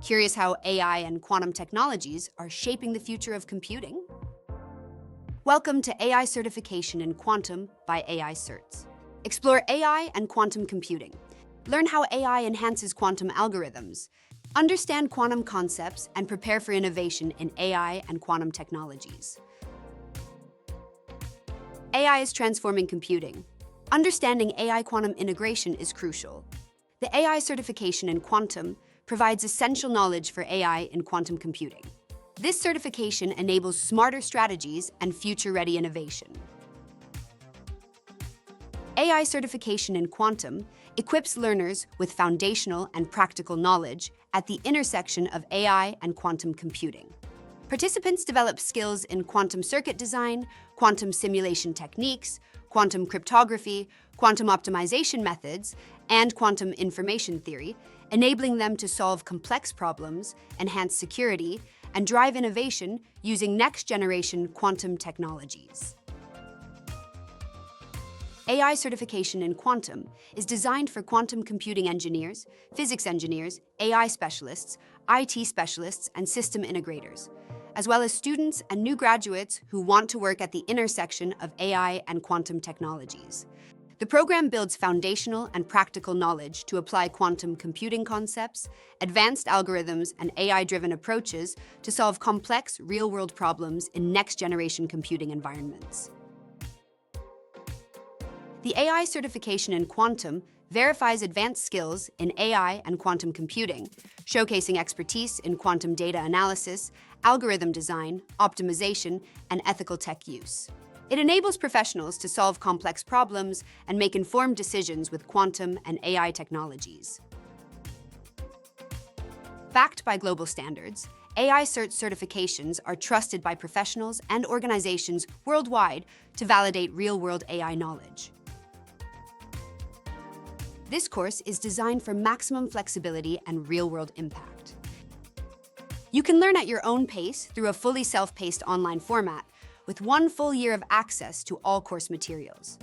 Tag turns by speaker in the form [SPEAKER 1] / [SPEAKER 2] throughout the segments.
[SPEAKER 1] Curious how AI and quantum technologies are shaping the future of computing? Welcome to AI Certification in Quantum by AI CERTs. Explore AI and quantum computing. Learn how AI enhances quantum algorithms. Understand quantum concepts and prepare for innovation in AI and quantum technologies. AI is transforming computing. Understanding AI quantum integration is crucial. The AI Certification in Quantum provides essential knowledge for AI in quantum computing. This certification enables smarter strategies and future-ready innovation. AI Certification in Quantum equips learners with foundational and practical knowledge at the intersection of AI and quantum computing. Participants develop skills in quantum circuit design, quantum simulation techniques, quantum cryptography, quantum optimization methods, and quantum information theory, enabling them to solve complex problems, enhance security, and drive innovation using next-generation quantum technologies. AI Certification in Quantum is designed for quantum computing engineers, physics engineers, AI specialists, IT specialists, and system integrators, as well as students and new graduates who want to work at the intersection of AI and quantum technologies. The program builds foundational and practical knowledge to apply quantum computing concepts, advanced algorithms, and AI-driven approaches to solve complex, real-world problems in next-generation computing environments. The AI Certification in Quantum verifies advanced skills in AI and quantum computing, showcasing expertise in quantum data analysis, algorithm design, optimization, and ethical tech use. It enables professionals to solve complex problems and make informed decisions with quantum and AI technologies. Backed by global standards, AI CERT certifications are trusted by professionals and organizations worldwide to validate real-world AI knowledge. This course is designed for maximum flexibility and real-world impact. You can learn at your own pace through a fully self-paced online format with 1 full year of access to all course materials.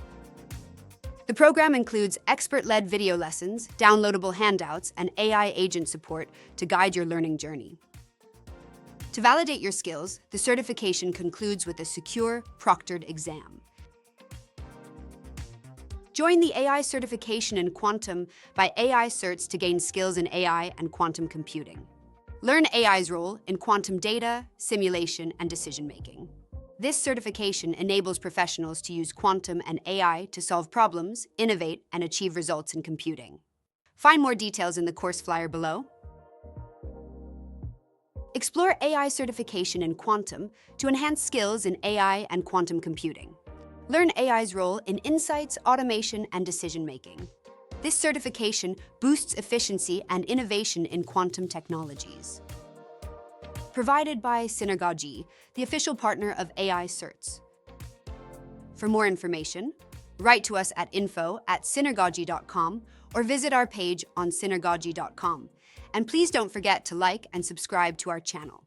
[SPEAKER 1] The program includes expert-led video lessons, downloadable handouts, and AI agent support to guide your learning journey. To validate your skills, the certification concludes with a secure, proctored exam. Join the AI Certification in Quantum by AI CERTs to gain skills in AI and quantum computing. Learn AI's role in quantum data, simulation, and decision-making. This certification enables professionals to use quantum and AI to solve problems, innovate, and achieve results in computing. Find more details in the course flyer below. Explore AI Certification in Quantum to enhance skills in AI and quantum computing. Learn AI's role in insights, automation, and decision-making. This certification boosts efficiency and innovation in quantum technologies. Provided by Synergogy, the official partner of AI CERTs. For more information, write to us at info@synergogy.com or visit our page on synergogy.com. And please don't forget to like and subscribe to our channel.